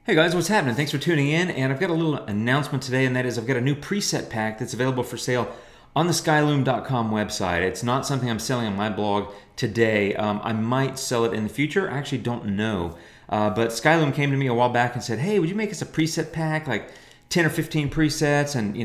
Hey guys, what's happening? Thanks for tuning in, and I've got a little announcement today, and that is I've got a new preset pack that's available for sale on the Skylum.com website. It's not something I'm selling on my blog today. I'm might sell it in the future. I actually don't know. But Skylum came to me a while back and said, hey, would you make us a preset pack, like 10 or 15 presets, and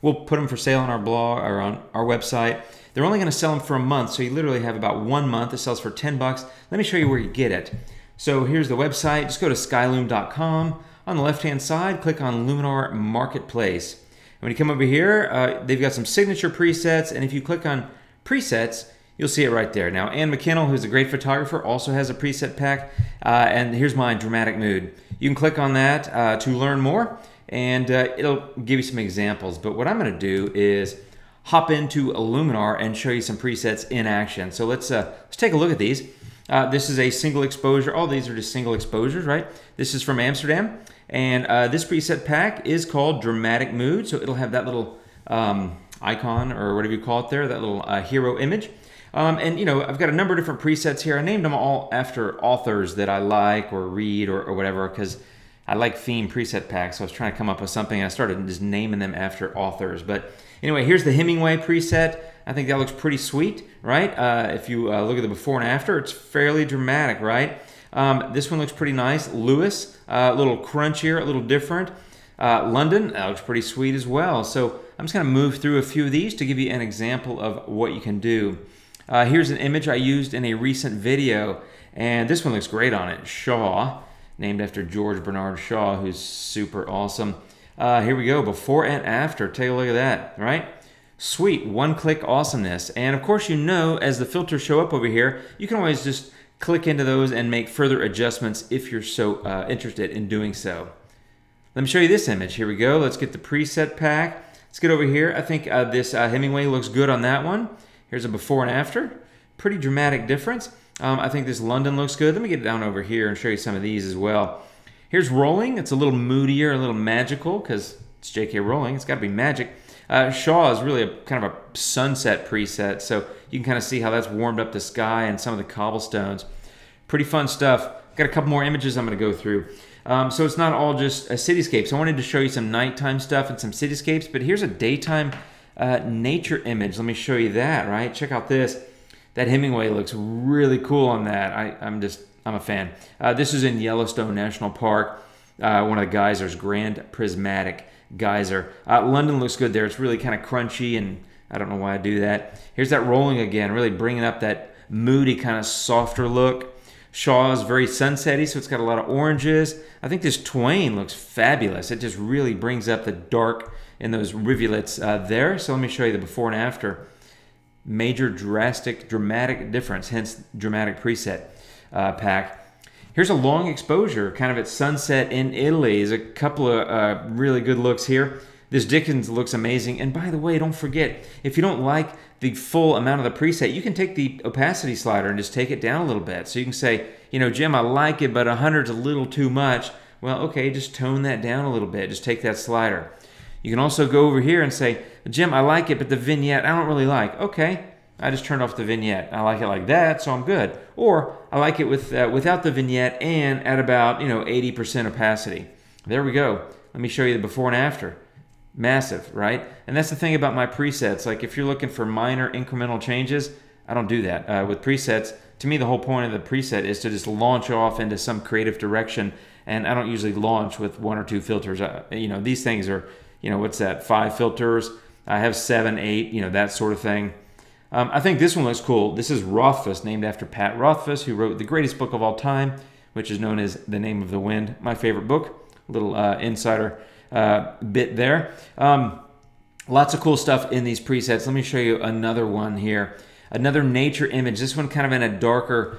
we'll put them for sale on our blog or on our website. They're only going to sell them for a month, so you literally have about 1 month. It sells for 10 bucks. Let me show you where you get it. So here's the website. Just go to Skylum.com. On the left-hand side, click on Luminar Marketplace. When you come over here, they've got some signature presets, and if you click on presets, you'll see it right there. Now, Ann McKinnell, who's a great photographer, also has a preset pack, and here's mine, Dramatic Mood. You can click on that to learn more, and it'll give you some examples. But what I'm going to do is hop into Luminar and show you some presets in action. So let's take a look at these. This is a single exposure. All these are just single exposures, right? This is from Amsterdam, and this preset pack is called Dramatic Mood. So it'll have that little icon or whatever you call it there, that little hero image. And I've got a number of different presets here. I named them all after authors that I like or read or whatever, because I like theme preset packs. So I was trying to come up with something. I started just naming them after authors. But anyway, here's the Hemingway preset. I think that looks pretty sweet, right? If you look at the before and after, it's fairly dramatic, right? This one looks pretty nice. Lewis, a little crunchier, a little different. London, that looks pretty sweet as well. So I'm just going to move through a few of these to give you an example of what you can do. Here's an image I used in a recent video, and this one looks great on it. Shaw, named after George Bernard Shaw, who's super awesome. Here we go, before and after. Take a look at that, right? Sweet, one-click awesomeness. And of course, as the filters show up over here, you can always just click into those and make further adjustments if you're so interested in doing so. Let me show you this image. Here we go. Let's get the preset pack. Let's get over here. I think this Hemingway looks good on that one. Here's a before and after. Pretty dramatic difference. I think this London looks good. Let me get down over here and show you some of these as well. Here's Rolling. It's a little moodier, a little magical, because it's J.K. Rowling. It's got to be magic. Shaw is really a kind of a sunset preset, so you can kind of see how that's warmed up the sky and some of the cobblestones. Pretty fun stuff. Got a couple more images I'm going to go through. So it's not all just cityscapes. I wanted to show you some nighttime stuff and some cityscapes, but here's a daytime nature image. Let me show you that, right? Check out this. That Hemingway looks really cool on that. I'm a fan. This is in Yellowstone National Park. One of the geysers, Grand Prismatic Geyser. London looks good there. It's really kind of crunchy, and I don't know why I do that. Here's that Rolling again, really bringing up that moody kind of softer look. Shaw is very sunsetty, so it's got a lot of oranges. I think this Twain looks fabulous. It just really brings up the dark in those rivulets there. So let me show you the before and after. Major, dramatic difference, hence dramatic preset pack. Here's a long exposure, kind of at sunset in Italy. There's a couple of really good looks here. This Dickens looks amazing. And by the way, don't forget, if you don't like the full amount of the preset, you can take the opacity slider and just take it down a little bit. So you can say, Jim, I like it, but 100's a little too much. Well, okay, just tone that down a little bit. Just take that slider. You can also go over here and say, Jim, I like it, but the vignette I don't really like. Okay, I just turned off the vignette. I like it like that, so I'm good. Or I like it without the vignette and at about 80% opacity. There we go. Let me show you the before and after. Massive, right? And that's the thing about my presets. Like if you're looking for minor incremental changes, I don't do that. With presets, to me the whole point of the preset is to just launch off into some creative direction, and I don't usually launch with 1 or 2 filters. These things are, what's that, 5 filters? I have 7, 8, that sort of thing. I think this one looks cool. This is Rothfuss, named after Pat Rothfuss, who wrote the greatest book of all time, which is known as The Name of the Wind. My favorite book. Little insider bit there. Lots of cool stuff in these presets. Let me show you another one here. Another nature image. This one kind of in a darker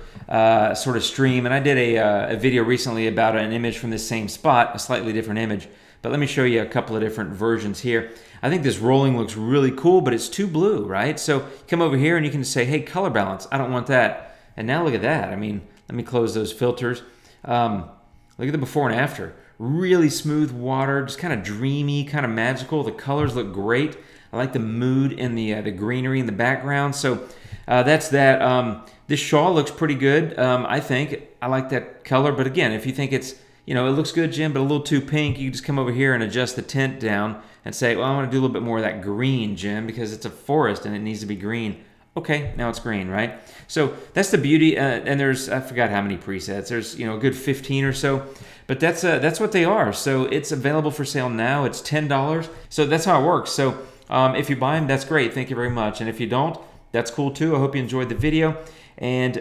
sort of stream. And I did a video recently about an image from this same spot, a slightly different image. But let me show you a couple of different versions here. I think this Rolling looks really cool, but it's too blue, right? So come over here and you can say, hey, color balance. I don't want that. And now look at that. I mean, let me close those filters. Look at the before and after. Really smooth water, just kind of dreamy, kind of magical. The colors look great. I like the mood and the greenery in the background. So that's that. This shawl looks pretty good, I think. I like that color. But again, if you think it's you know, it looks good, Jim, but a little too pink, you just come over here and adjust the tint down and say, well, I want to do a little bit more of that green, Jim, because it's a forest and it needs to be green. Okay, now it's green, right? So that's the beauty, and there's, I forgot how many presets. There's, you know, a good 15 or so, but that's what they are. So it's available for sale now. It's $10. So that's how it works. So if you buy them, that's great. Thank you very much. And if you don't, that's cool too. I hope you enjoyed the video. And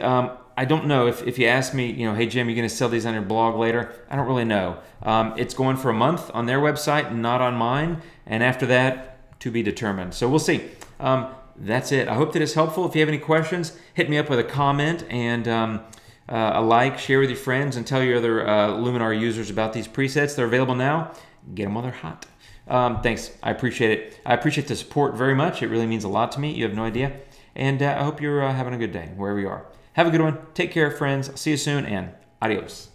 I don't know if you ask me, you know, hey Jim, you're going to sell these on your blog later? I don't really know. It's going for a month on their website, not on mine. And after that, to be determined. So we'll see. That's it. I hope that is helpful. If you have any questions, hit me up with a comment and a like, share with your friends, and tell your other Luminar users about these presets. They're available now. Get them while they're hot. Thanks. I appreciate it. I appreciate the support very much. It really means a lot to me. You have no idea. And I hope you're having a good day wherever you are. Have a good one. Take care, friends. I'll see you soon, and adios.